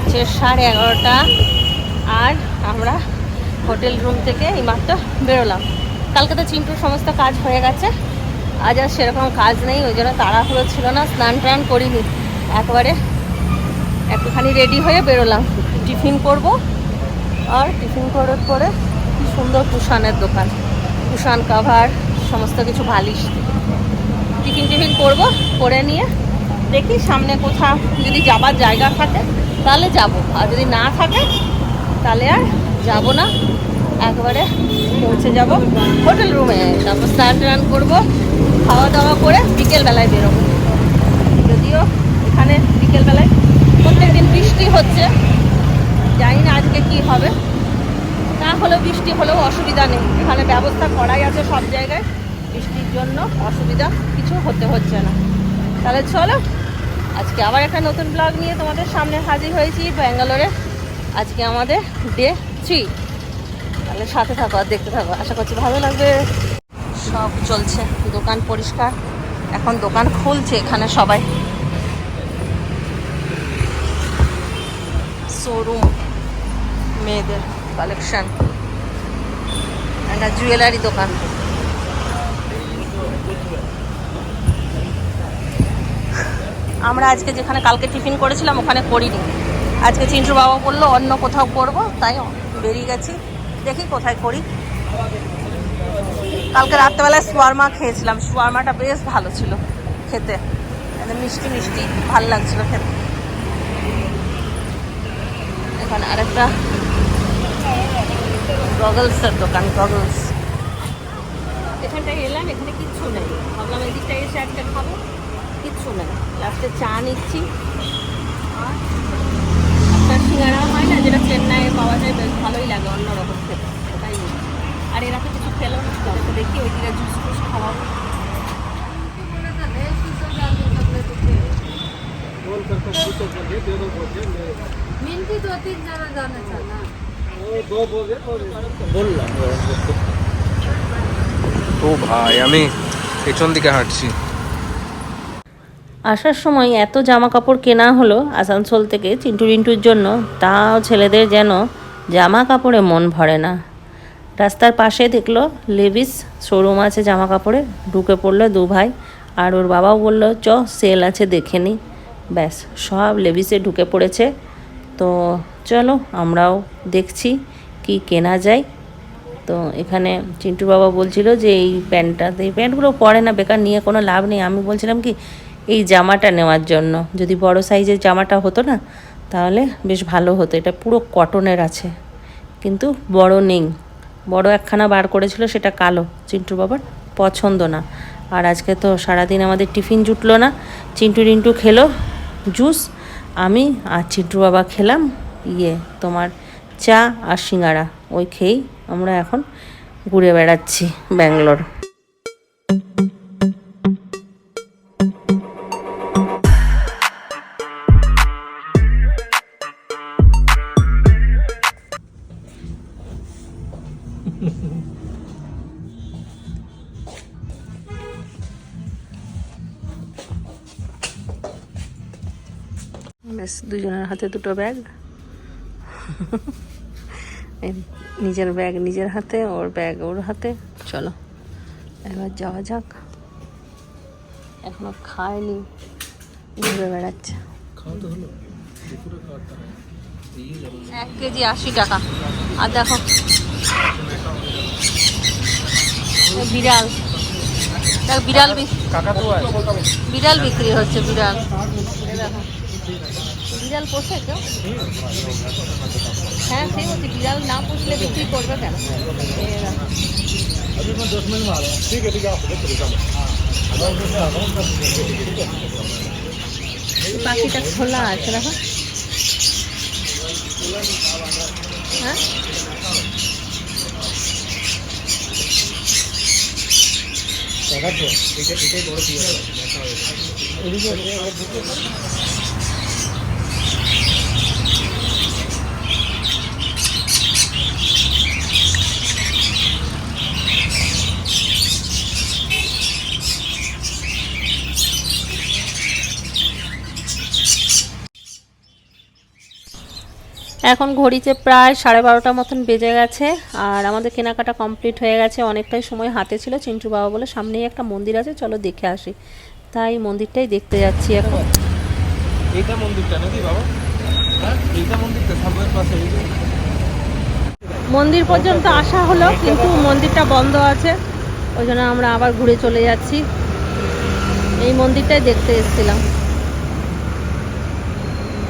বাজছে 11:30 আর আমরা hotel room থেকে এইমাত্র বেরোলাম। কালকে তো চিন্টুর সমস্ত কাজ হয়ে গেছে, আজ আর সেরকম কাজ নেই, ওই জন্য তাড়াহুড়ো ছিল না, স্নান টান করিনি, একবারে একটুখানি রেডি হয়ে বেরোলাম। টিফিন করব, আর টিফিন করার পরে কি সুন্দর কুশানের দোকান, কুশান কাভার সমস্ত কিছু বালিশ। টিফিন করব, করে নিয়ে দেখি সামনে কোথাও যদি যাবার জায়গা থাকে তাহলে যাব, আর যদি না থাকে তাহলে আর যাব না, একবারে পৌঁছে যাব হোটেল রুমে। তারপর স্নান টান করবো, খাওয়া দাওয়া করে বিকেলবেলায় বেরোবো। যদিও এখানে বিকেলবেলায় প্রত্যেকদিন বৃষ্টি হচ্ছে, জানি না আজকে কি হবে। না হলেও বৃষ্টি হলেও অসুবিধা নেই, এখানে ব্যবস্থা করাই আছে সব জায়গায়, বৃষ্টির জন্য অসুবিধা কিছু হতে হচ্ছে না। তাহলে চলো, আজকে আবার একটা নতুন ব্লগ নিয়ে তোমাদের সামনে হাজির হয়েছি ব্যাঙ্গালোরে। আজকে আমাদের ডে 3, তাহলে সাথে থাকো আর দেখতে থাকো, আশা করছি ভালো লাগবে। সব চলছে, দোকান পরিষ্কার, এখন দোকান খুলছে এখানে সবাই। শোরুম, মেয়েদের কালেকশন, একটা জুয়েলারি দোকান। আমরা আজকে যেখানে কালকে টিফিন করেছিলাম ওখানে করিনি, আজকে চিন্টুর বাবা বললো অন্য কোথাও করবো, তাই বেরিয়ে গেছি, দেখি কোথায় করি। কালকে রাত্রেবেলায় শাওয়ারমা খেয়েছিলাম, শাওয়ারমাটা বেশ ভালো ছিল খেতে, মিষ্টি মিষ্টি ভালো লাগছিল খেতে। এখানে আরেকটা গগলসের দোকান, গগলস। এখানটায় এলাম, এখানে কিচ্ছু নেই, ভাবলাম এদিকটা এসে একটা খাবো, কিচ্ছু নেই। লাস্টে চা নিচ্ছি, আর একটা সিঙ্গারা হয় না যেটা চেন্নাইয়ে পাওয়া যায়, বেশ ভালোই লাগে, অন্যরকম খেতে, ওটাই নিই। আর এরা তো কিছু খেলো না, তো দেখি ওই দিকে জুস টুস খাওয়াবো। मिनती 2-3 जना जाना चाहना ও ভাই, আমি পেছন দিকে হাঁটছি। আসার সময় এত জামা কাপড় কেনা হলো আসানসোল থেকে চিন্টু রিন্টুর জন্য, তাও ছেলেদের যেন জামা কাপড়ে মন ভরে না। রাস্তার পাশে দেখলো লেভিস শোরুম আছে জামা কাপড়ে, ঢুকে পড়লো দু ভাই, আর ওর বাবাও বললো চ সেল আছে দেখে নি। ব্যাস সব লেভিসে ঢুকে পড়েছে। তো চলো আমরাও দেখছি কি কেনা যায়। তো এখানে চিন্টুর বাবা বলছিল যে এই প্যান্টটাতে, এই প্যান্টগুলো পরে না, বেকার নিয়ে কোনো লাভ নেই। আমি বলছিলাম কি এই জামাটা নেওয়ার জন্য, যদি বড় সাইজের জামাটা হতো না তাহলে বেশ ভালো হতো। এটা পুরো কটনের আছে, কিন্তু বড় নেই, বড় একখানা বার করেছিল সেটা কালো, চিন্টুর বাবার পছন্দ না। আর আজকে তো সারাদিন আমাদের টিফিন জুটলো না, চিন্টু রিন্টু খেলো জুস, আমি আর চিন্টুর বাবা খেলাম তোমার চা আর সিঙ্গারা। ওই খেয়েই আমরা এখন ঘুরে বেড়াচ্ছি ব্যাঙ্গালোর। বেশ দুজনের হাতে দুটো ব্যাগ, নিজের ব্যাগ নিজের হাতে, ওর ব্যাগ ওর হাতে। চলো এবার যাওয়া যাক। এখনো খায়নি, ঘুরে বেড়াচ্ছে। 1 কেজি 80 টাকা। আর দেখো বিড়াল, বিড়াল বিড়াল বিক্রি হচ্ছে, বিড়াল। দেখো বিড়াল পোষে কেউ? হ্যাঁ সেই বলছি, বিড়াল না পুষলে বিক্রি করবে কেন? পাখিটা খোলা আছে, দেখো। হ্যাঁ এখন ঘড়িতে প্রায় 12:30 মতন বেজে গেছে, আর আমাদের কেনাকাটা কমপ্লিট হয়ে গেছে। অনেকটাই সময় হাতে ছিল। চিন্টু বাবা বলে সামনেই একটা মন্দির আছে, চলো দেখে আসি। তাই মন্দিরটাই দেখতে যাচ্ছি এখন। এইটা মন্দিরটা নাকি বাবা? হ্যাঁ এইটা মন্দিরটা সামনের পাশে। মন্দির পর্যন্ত আসা হলো, কিন্তু মন্দিরটা বন্ধ আছে, ওই জন্য আমরা আবার ঘুরে চলে যাচ্ছি। এই মন্দিরটাই দেখতে এসেছিলাম,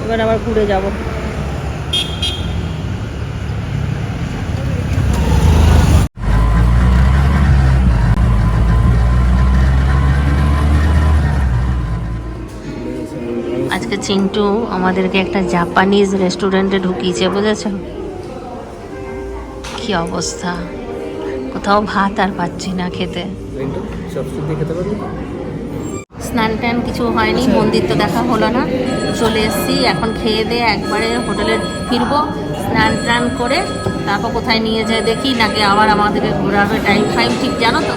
এবার আবার ঘুরে যাব। আজকে চিন্টু আমাদেরকে একটা জাপানিজ রেস্টুরেন্টে ঢুকিয়েছে, বুঝেছো? কি অবস্থা, কোথাও ভাত আর পাচ্ছি না খেতে। স্নান টান কিছু হয়নি, মন্দির তো দেখা হলো না, চলে এসেছি। এখন খেয়ে দিয়ে একবারে হোটেলে ফিরবো, স্নান টান করে তারপর কোথায় নিয়ে যায় দেখি, নাকি আবার আমাদেরকে ঘোরাবে। টাইম ঠিক জানো তো?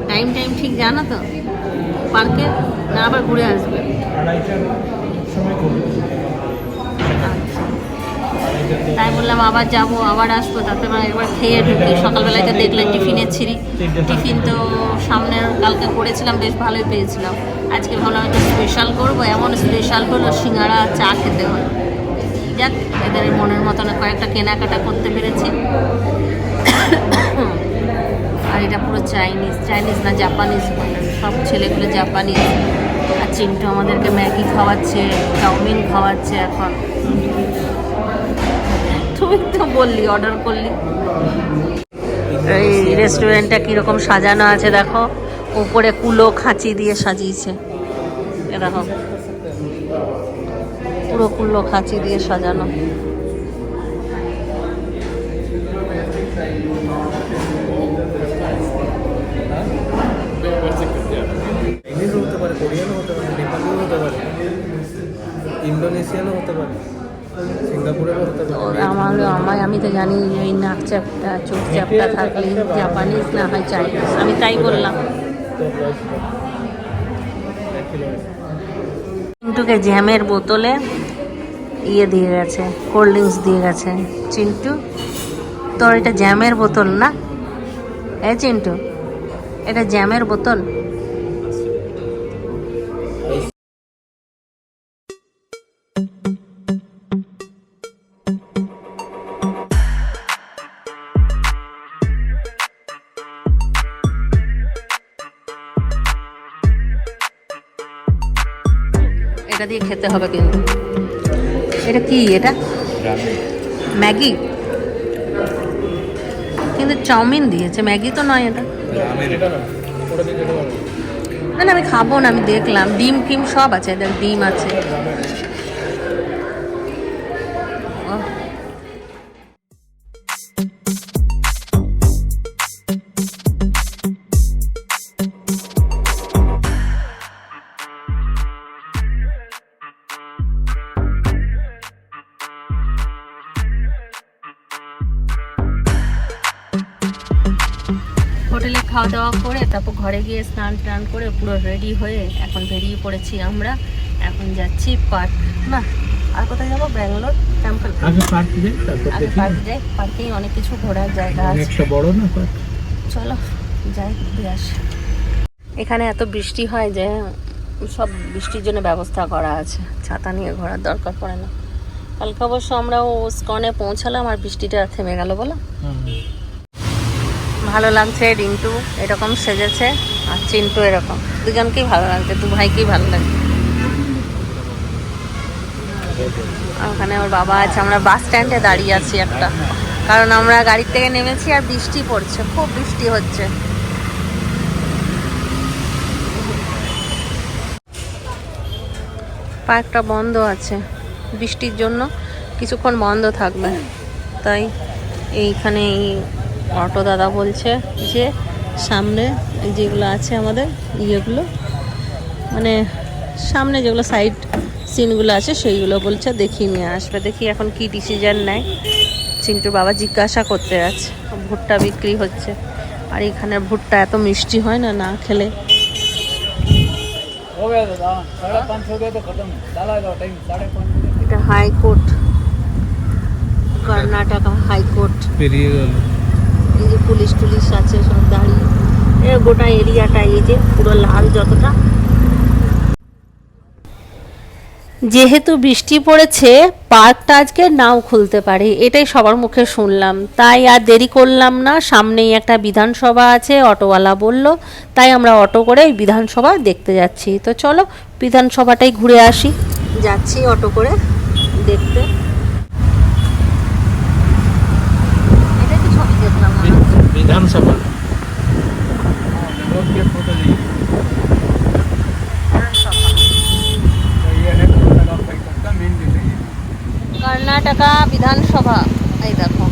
টাইম ঠিক জানো তো পার্কে? না আবার ঘুরে আসবে? তাই বললাম আবার যাব, আবার আসবো, তারপরে একবার খেয়ে ঢুকি। সকালবেলায় তো দেখলেন টিফিনের ছিঁড়ি, টিফিন তো সামনের কালকে করেছিলাম, বেশ ভালোই পেয়েছিলাম। আজকে ভাবলাম একটু স্পেশাল করবো, এমন স্পেশাল হলো সিঙ্গাড়া চা খেতে হলো। যাক, এদের মনের মতন কয়েকটা কেনাকাটা করতে পেরেছি। আর এটা পুরো চাইনিজ না জাপানিজ, সব ছেলেগুলো জাপানিজ। আর চিন্টু আমাদেরকে ম্যাগি খাওয়াচ্ছে, চাউমিন খাওয়াচ্ছে। এখন তুই তো বললি অর্ডার করলি। এই রেস্টুরেন্টটা কিরকম সাজানো আছে দেখো, উপরে কুলো খাঁচি দিয়ে সাজিয়েছে। এরকম পুরো কুলো খাঁচি দিয়ে সাজানো। হতে পারে, কোরিয়ানও হতে পারে, নেপালিও হতে পারে, ইন্দোনেশিয়ানও হতে পারে, সিঙ্গাপুরেরও হতে পারে। আমি তো জানি ওই নাক চ্যাপটা চোখ চ্যাপটা থাকলে জাপানিজ না হয় চাইনিজ, আমি তাই বললাম। চিন্টুকে জ্যামের বোতলে দিয়ে গেছে, কোল্ড ড্রিঙ্কস দিয়ে গেছে। চিন্টু, তোর এটা জ্যামের বোতল না? চিন্টু, এটা জ্যামের বোতল। এটা দিয়ে খেতে হবে কিন্তু। এটা কি? এটা ম্যাগি, কিন্তু চাউমিন দিয়েছে, ম্যাগি তো নয় এটা। না না, আমি খাবো না, আমি দেখলাম ডিম ফিম সব আছে, দেখ ডিম আছে। হোটেলে খাওয়া দাওয়া করে তারপর ঘরে গিয়ে স্নান টান করে পুরো রেডি হয়ে এখন বেরিয়ে পড়েছি আমরা। এখন যাচ্ছি পার্ক। না, আর কোথায় যাবো? ব্যাঙ্গালোর টেম্পল। পার্ক যাই, পার্কেই অনেক কিছু ঘোরার জায়গা আছে। বড় না পার্ক? চলো যাই, ঘুরে আসি। এখানে এত বৃষ্টি হয় যে সব বৃষ্টির জন্য ব্যবস্থা করা আছে, ছাতা নিয়ে ঘোরার দরকার পড়ে না। কালকে অবশ্য আমরা স্কনে পৌঁছালাম আর বৃষ্টিটা থেমে গেল বলো। ভালো লাগছে, রিন্টু এরকম সেজেছে আর চিন্টু এরকম, দুজনকেই ভালো লাগছে, দু ভাইকেই ভালো লাগছে। ওখানে ওর বাবা আছে, আমরা বাস স্ট্যান্ডে দাঁড়িয়ে আছি একটা, কারণ আমরা গাড়ি থেকে নেমেছি আর বৃষ্টি পড়ছে, খুব বৃষ্টি হচ্ছে। পার্কটা বন্ধ আছে বৃষ্টির জন্য, কিছুক্ষণ বন্ধ থাকবে। তাই এইখানে এই অটো দাদা বলছে যে সামনে যেগুলো আছে আমাদের ইয়েগুলো, মানে সামনে যেগুলো সাইড সিনগুলো আছে সেইগুলো বলছে দেখিয়ে নিয়ে আসবে। দেখি এখন কি ডিসিশন নেয়। চিন্টুর বাবা জিজ্ঞাসা করতে আছে। ভুট্টা বিক্রি হচ্ছে, আর এখানের ভুট্টা এত মিষ্টি হয় না, না খেলে। এটা হাইকোর্ট, কর্ণাটকা হাইকোর্ট। পেরিয়ে গেল। এই যে পুলিশ টুলিশ আছে সব দাঁড়িয়ে, এই গোটা এরিয়াটা এই যে পুরো লাল যতটা। যেহেতু বৃষ্টি পড়েছে পার্কটা আজকে নাও খুলতে পারে, এটাই সবার মুখে শুনলাম, তাই আর দেরি করলাম না। সামনেই একটা বিধানসভা আছে, অটোওয়ালা বলল, তাই আমরা অটো করে ওই বিধানসভা দেখতে যাচ্ছি। তো চলো বিধানসভাটাই ঘুরে আসি। যাচ্ছি অটো করে দেখতে। এটা কি ছবি দেখলাম বিধানসভা কর্ণাটকা বিধানসভা। এই দেখো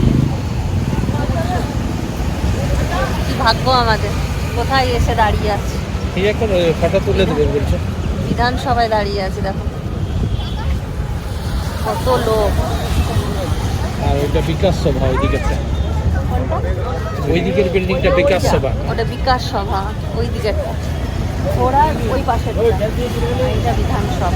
কি ভাগ্য আমাদের, কোথায় এসে দাঁড়িয়ে আছে। ঠিক আছে, ফটো তুলে দেবে বলছে। বিধানসভায় দাঁড়িয়ে আছে, দেখো কত লোক। আর ওইটা বিকাশ সভা, ওইদিকে ওই দিকের বিল্ডিংটা বিকাশ সভা। ওটা বিকাশ সভা, ওই দিকে ওরা ওই পাশে, এটা বিধানসভা।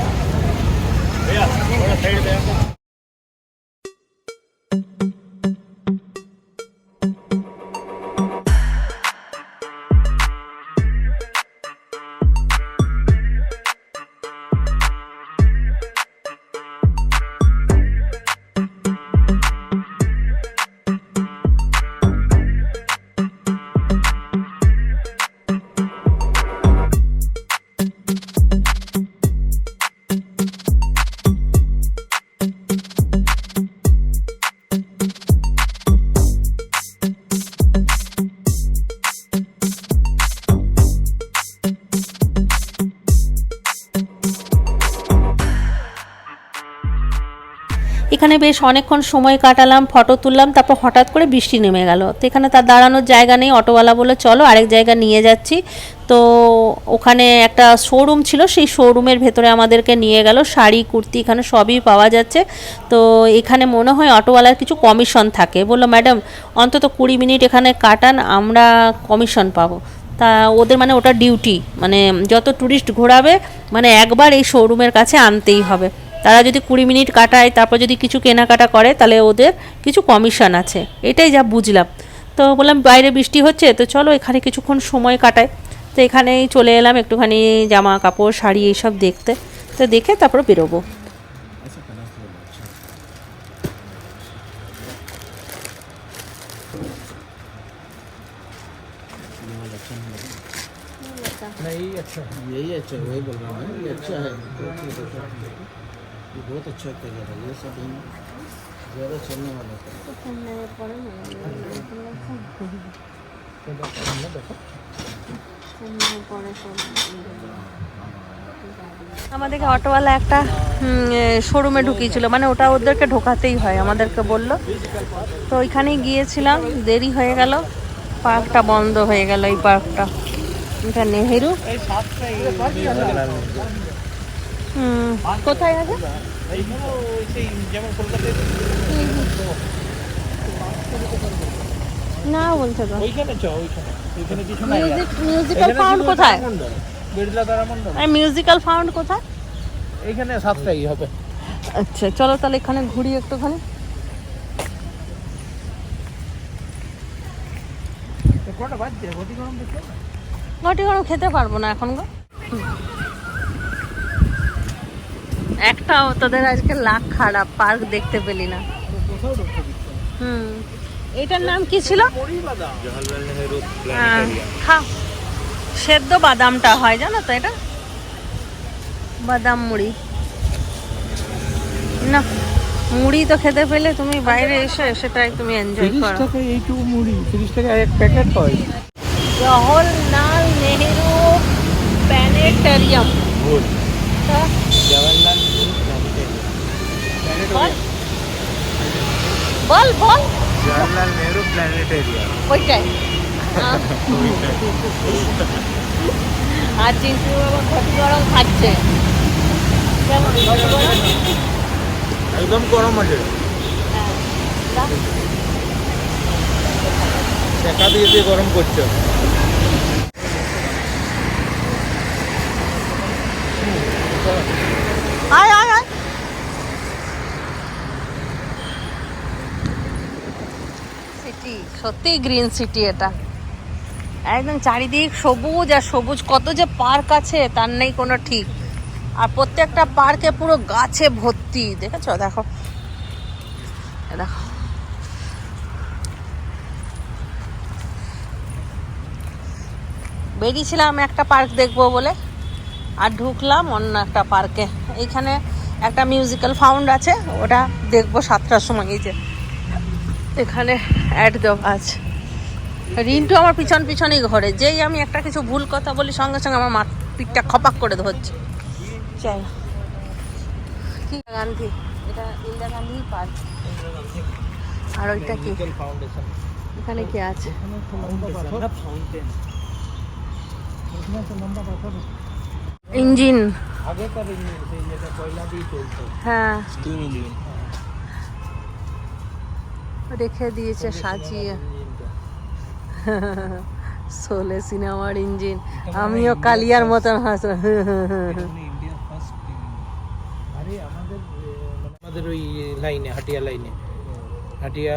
এখানে বেশ অনেকক্ষণ সময় কাটালাম, ফটো তুললাম, তারপর হঠাৎ করে বৃষ্টি নেমে গেল। তো এখানে তার দাঁড়ানোর জায়গা নেই, অটোওয়ালা বলে চলো আরেক জায়গা নিয়ে যাচ্ছি। তো ওখানে একটা শোরুম ছিল, সেই শোরুমের ভেতরে আমাদেরকে নিয়ে গেল। শাড়ি কুর্তি এখানে সবই পাওয়া যাচ্ছে। তো এখানে মনে হয় অটোওয়ালার কিছু কমিশন থাকে। বললো ম্যাডাম অন্তত 20 মিনিট এখানে কাটান, আমরা কমিশন পাবো। তা ওদের মানে ওটা ডিউটি, মানে যত ট্যুরিস্ট ঘোরাবে মানে একবার এই শোরুমের কাছে আনতেই হবে। তারা যদি 20 মিনিট কাটায়, তারপর যদি কিছু কেনাকাটা করে, তাহলে ওদের কিছু কমিশন আছে, এটাই যা বুঝলাম। তো বললাম বাইরে বৃষ্টি হচ্ছে, তো চলো এখানে কিছুক্ষণ সময় কাটাই। তো এখানেই চলে এলাম একটুখানি জামা কাপড় শাড়ি এইসব দেখতে। তো দেখে তারপর বেরোবো। नहीं अच्छा, यही अच्छा, वही बोल रहा हूँ, ये अच्छा है, ये बहुत अच्छा कर रहा है, ये सब ज़्यादा चलने वाला है। আমাদেরকে অটোওয়ালা একটা শোরুমে ঢুকিয়েছিল, মানে ওটা ওদেরকে ঢোকাতেই হয়, আমাদেরকে বলল। তো ওইখানেই গিয়েছিলাম, দেরি হয়ে গেল, পার্কটা বন্ধ হয়ে গেল। এই পার্কটা, এটা নেহেরু। কোথায় আছে? না বলছে তো মিউজিক্যাল ফাউন্ড কোথায়? মিউজিক্যাল ফাউন্ড কোথায়? এইখানে 7টাই হবে। আচ্ছা চলো তাহলে এখানে ঘুরি একটুখানি। ঘটি গরম খেতে পারবো না এখন গো। একটাও তোদের আজকে লাখ খারাপ, পার্ক দেখতে পেলি না। এটার নাম কি ছিল? খা, সেদ্ধ বাদামটা হয় জানো তো, এটা বাদাম মুড়ি না। মুড়ি তো খেতে পেলে তুমি বাইরে এসে সেটাই তুমি এনজয় করো। 30 টাকা এইটুকু মুড়ি, 30 টাকা এক প্যাকেট হয়। জওহরলাল নেহেরু প্ল্যানেটেরিয়াম। জওহরলাল বল বল, জওহরলাল নেহেরু প্ল্যানেটেরিয়াম ওইটাই। আর চিন্টু বাবা ঘটি গরম খাচ্ছে, কেমন ঘটি গরম? একদম গরম আছে, টাকা দিয়ে দিয়ে গরম করছে। আয় আয় আয়। সিটি, সত্যি গ্রিন সিটি এটা। একদম চারিদিক সবুজ আর সবুজ, কত যে পার্ক আছে তার নেই কোনো ঠিক। আর প্রত্যেকটা পার্কে পুরো গাছে ভর্তি, দেখেছো? দেখো দেখো, বেরিয়েছিলাম একটা পার্ক দেখবো বলে, আর ঢুকলাম অন্য একটা পার্কে। এইখানে একটা মিউজিক্যাল ফাউন্ড আছে, ওটা দেখবো 7টার সময়। এই যে এখানে অ্যাড দেওয়া আছে। রিন্টু আমার পিছন পিছনেই ঘরে, যেই আমি একটা কিছু ভুল কথা বলি সঙ্গে সঙ্গে আমার পিঠটা খপাক করে ধরছে। চল, কি গান্ধী, এটা ইন্দিরা গান্ধী পার্ক। আর ওইটা কি, এখানে কি আছে? ইঞ্জিন, আগেকার ইঞ্জিন, সেই যেটা কয়লা দিয়ে চলতো। হ্যাঁ, স্টিম ইঞ্জিন রেখে দিয়েছে সাজিয়ে। 16 সিনেমার ইঞ্জিন, আমিও কালিয়ার মতন হাস। India first. আরে আমাদের ওই লাইনে, হাটিয়া লাইনে, হাটিয়া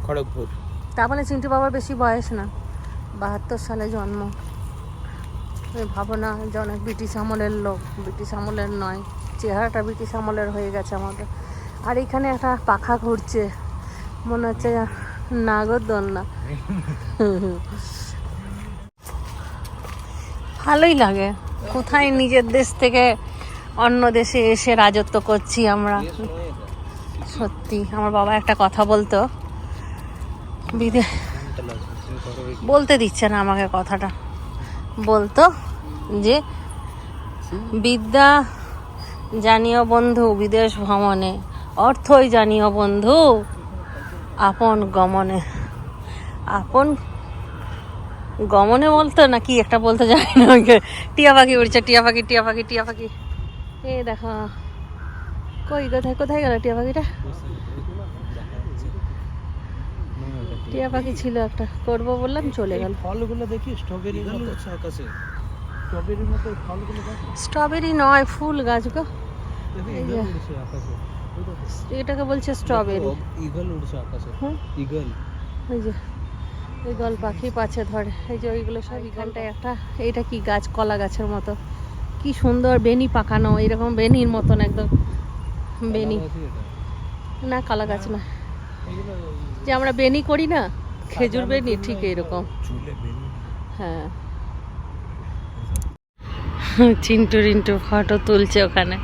খড়গপুর। তারপরে চিন্টু বাবার বেশি বয়স না, 72 সালে জন্ম। তুমি ভাবো না যে অনেক ব্রিটিশ আমলের লোক, ব্রিটিশ আমলের নয়, চেহারাটা ব্রিটিশ আমলের হয়ে গেছে আমাদের। আর এখানে একটা পাখা ঘুরছে, মনে হচ্ছে নাগরদোলনা। ভালোই লাগে, কোথায় নিজের দেশ থেকে অন্য দেশে এসে রাজত্ব করছি আমরা। সত্যি, আমার বাবা একটা কথা বলতো, বলতে দিচ্ছে না আমাকে কথাটা, বলতো যে বিদ্যা জানিও বন্ধু বিদেশ ভ্রমণে, অর্থই জানিও বন্ধু আপন গমনে। আপন গমনে বলতো না কি একটা বলতে জানি না। টিয়া পাখি উড়ছে, টিয়া পাখি, টিয়া পাখি, টিয়া পাখি। এ দেখো, কই কোথায় কোথায় গেল টিয়া পাখিটা? টিয়া পাখি ছিল একটা, করবো বললাম চলে গেল। ফলগুলো দেখি, স্ট্রবেরি মতো আকাশে, স্ট্রবেরির মতো ফলগুলো দেখো। স্ট্রবেরি নয়, ফুল গাছ গো। এই যে উড়ছে আকাশে, এটাকে বলছে স্ট্রবেরি। ঈগল উড়ছে আকাশে, হুম, ঈগল। এই যে ঈগল পাখি পাছে ধরে, এই যে ওইগুলো সব। এখানটায় একটা, এটা কি গাছ? কলা গাছের মতো, কি সুন্দর বেনি পাকানো, এরকম বেনির মতন একদম বেনি। না, কলা গাছ না, যে আমরা বেনি করি না, খেজুর বেনি, ঠিক এরকম। হ্যাঁ, চিন্টু রিন্টু ফটো তুলছে ওখানে,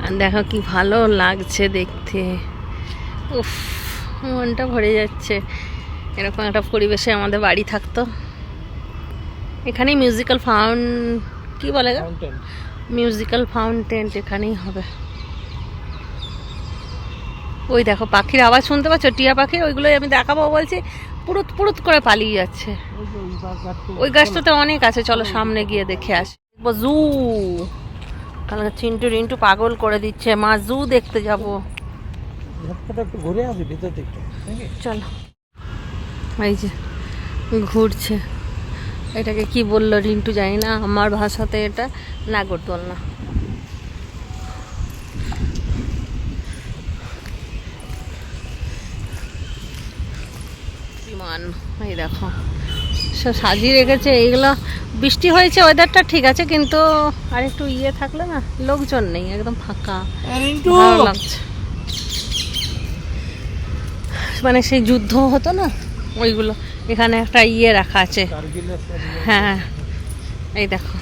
আর দেখো কি ভালো লাগছে দেখতে। উফ, মনটা ভরে যাচ্ছে, এরকম একটা পরিবেশে আমাদের বাড়ি থাকতো। এখানেই মিউজিক্যাল কি বলে গো, মিউজিক্যাল ফাউন্টেন এখানেই হবে। ওই দেখো পাখির আওয়াজ শুনতে পাচ্ছ, টিয়া পাখির, ওইগুলোই আমি দেখাবো বলছি, পুরুত পুরুত করে পালিয়ে যাচ্ছে। ওই গাছটাতে অনেক আছে, চলো সামনে গিয়ে দেখে আসি। জু, কালকে চিন্টু রিন্টু পাগল করে দিচ্ছে, মা জু দেখতে যাবো। একটু ঘুরে আসি ভিতর থেকে, চলো। এই যে ঘুরছে, এটাকে কি বললো রিন্টু জানি না, আমার ভাষাতে এটা নাগরদোলনা। বিমান, এই দেখো সব সাজিয়ে রেখেছে। এইগুলো বৃষ্টি হয়েছে, ওয়েদারটা ঠিক আছে, কিন্তু আর একটু ইয়ে থাকলে না, লোকজন নেই, একদম ফাঁকা, ভালো লাগছে। মানে সেই যুদ্ধ হতো না ওইগুলো, এখানে একটা ইয়ে রাখা আছে। হ্যাঁ, এই দেখো,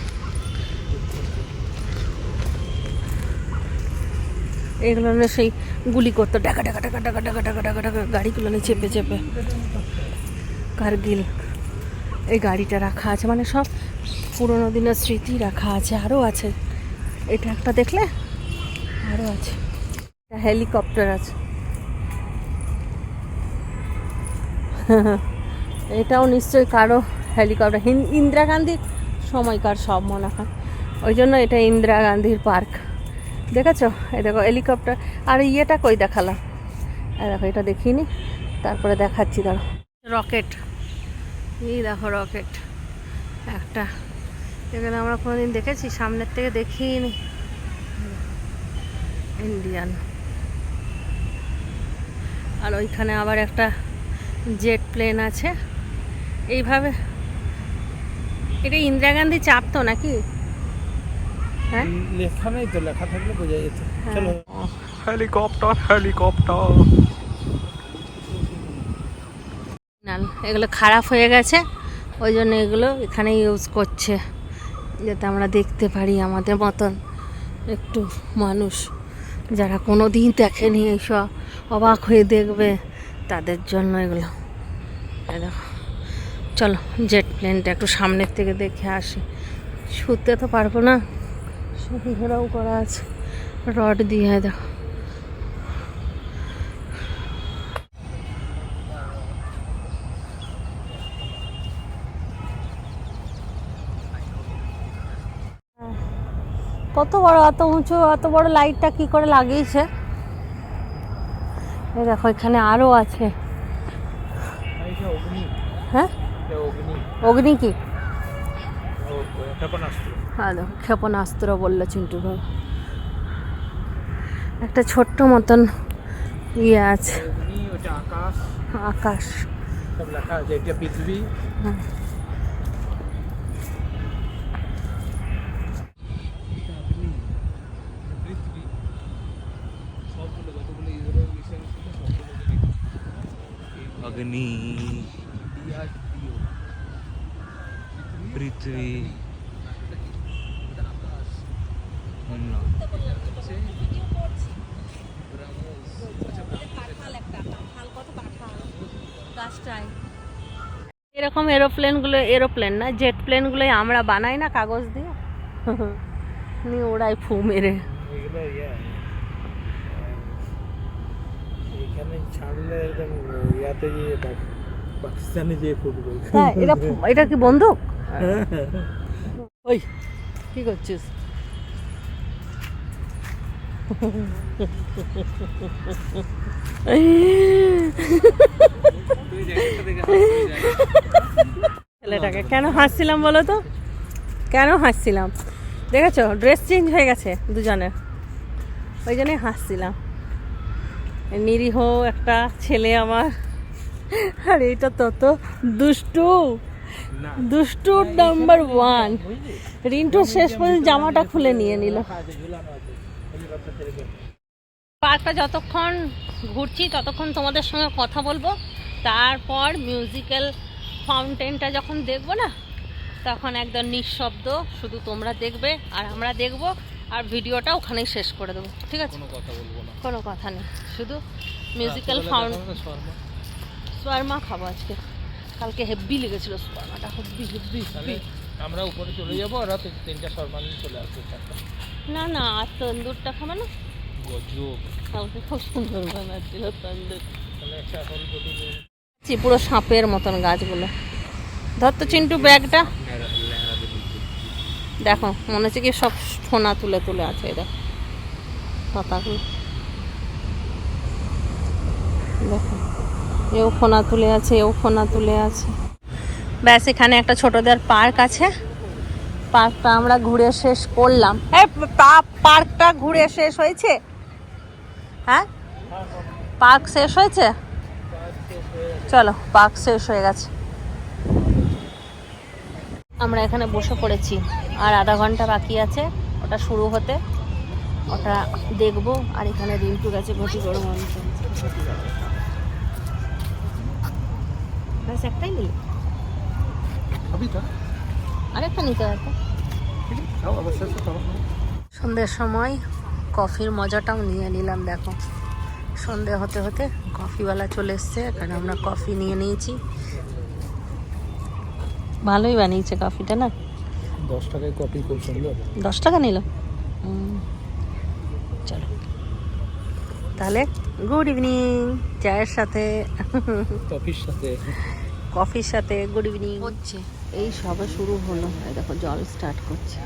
এগুলো সেই গুলি করতো, ডাকা ডাকা ডাকা ডাকা ডাকা ডাকা ডাকা ডাকা, গাড়িগুলো চেপে চেপে। কারগিল, এই গাড়িটা রাখা আছে, মানে সব পুরোনো দিনের স্মৃতি রাখা আছে। আরও আছে, এটা একটা দেখলে আরও আছে, হেলিকপ্টার আছে। এটাও নিশ্চয়ই কারো হেলিকপ্টার, ইন্দিরা গান্ধীর সময়কার সব মনে হয়, ওই জন্য এটা ইন্দিরা গান্ধীর পার্ক। দেখেছো, এই দেখো হেলিকপ্টার। আর ইয়েটা কই দেখালাম, এই দেখো, এটা দেখিনি, তারপরে দেখাচ্ছি, ধরো রকেট। এই দেখো রকেট একটা, এখানে আমরা কোনোদিন দেখেছি, সামনের থেকে দেখিনি। ইন্ডিয়ান। আর ওইখানে আবার একটা জেট প্লেন আছে এইভাবে। এটা ইন্দিরা গান্ধী চাপ তো নাকি? হ্যাঁ লেখা নেই তো, লেখা থাকলে বোঝা যেত। হ্যাঁ। চলো হেলিকপ্টার। এগুলো খারাপ হয়ে গেছে, ওই জন্য এগুলো এখানে ইউজ করছে, যাতে আমরা দেখতে পারি আমাদের মতন একটু মানুষ যারা কোনো দিন দেখেনি এইসব, অবাক হয়ে দেখবে, তাদের জন্য এগুলো। এই দেখো, চলো জেট প্লেনটা একটু সামনের থেকে দেখে আসি। ছুটতে তো পারবো না, সব ঘেরাও করা আছে রড দিয়ে। দেখো কত বড়, এত উঁচু, এত বড় লাইটটা কি করে লাগিয়েছে। এই দেখো এখানে আরো আছে। হ্যাঁ অগ্নি কি? হ্যাঁ দেখো ক্ষেপণাস্ত্র বললো চিন্টু ভাই। একটা ছোট্ট মতন ইয়ে আছে, আকাশ সব লেখা আছে। এটা পৃথিবী। অগ্নি, পৃথিবী, এরকম এরোপ্লেনগুলো, এরোপ্লেন না জেট প্লেনগুলোই আমরা বানাই না কাগজ দিয়ে, নিয়ে ওড়াই ফু মেরে। এগুলো এখানে ছাড়লে একদম ইয়াতে গিয়ে পাকিস্তানে যেয়ে ফুটবল। হ্যাঁ এটা কি বন্দুক? ওই কি করছিস? ছেলেটাকে কেন হাসছিলাম বলো তো, কেন হাসছিলাম দেখেছো? ড্রেস চেঞ্জ হয়ে গেছে দুজনের, ওই জন্যই হাসছিলাম। নিরীহ একটা ছেলে আমার, আর এইটা তত দুষ্টু, দুষ্টুর নাম্বার 1। রিন্টু শেষ পর্যন্ত জামাটা খুলে নিয়ে নিল। পার্কটা যতক্ষণ ঘুরছি ততক্ষণ তোমাদের সঙ্গে কথা বলবো, তারপর মিউজিক্যাল ফাউন্টেনটা যখন দেখবো না, তখন একদম নিঃশব্দ শুধু তোমরা দেখবে আর আমরা দেখবো, আর ভিডিওটা ওখানেই শেষ করে দেবো, ঠিক আছে? কোনো কথা বলবো না, কোনো কথা নেই, শুধু মিউজিক্যাল ফাউন্টেন। শোয়ারমা খাবো আজকে, কালকে হেভি লেগেছিল শোয়ারমাটা, হেভি। আমরা উপরে চলে যাবো, আর রাতে 3টা শর্মা নিয়ে চলে আসবো। না না, আর তন্দুরটা খাবে না? গজব, কালকে খুব সুন্দর বানাচ্ছিল তন্দুর। তাহলে একটা এখন যদি পুরো সাপের মতন গাছগুলো। ধর তো চিন্টু ব্যাগটা, দেখো মনে হচ্ছে কি সব ফোনা তুলে তুলে আছে, এটা পাতাগুলো দেখো, এও ফোনা তুলে আছে, এও ফোনা তুলে আছে। ব্যাস এখানে একটা ছোটদের পার্ক আছে, পার্কটা আমরা ঘুরে শেষ করলাম। এই পার্কটা ঘুরে শেষ হয়েছে? হ্যাঁ পার্ক শেষ হয়েছে, চলো পার্ক শেষ হয়ে গেছে। আমরা এখানে বসে পড়েছি, আর আধা ঘন্টা বাকি আছে ওটা শুরু হতে, ওটা দেখবো। আর এখানে রিন্টু গেছে ঘটি গরম আনতে, ব্যাস একটাই নিল, আরেকটা নিতে হবে। সন্ধ্যের সময় কফির মজাটাও নিয়ে নিলাম। দেখো সন্ধে হতে হতে কফিওয়ালা চলে এসছে, এখানে আমরা কফি নিয়ে নিয়েছি। ভালোই বানিয়েছে কফিটা না? 10 টাকায় কফি, খুব সুন্দর। 10 টাকা নিল। চলো তাহলে গুড ইভিনিং চায়ের সাথে, কফির সাথে গুড ইভিনিং হচ্ছে। এই সবে শুরু হলো, দেখো জল স্টার্ট করছে।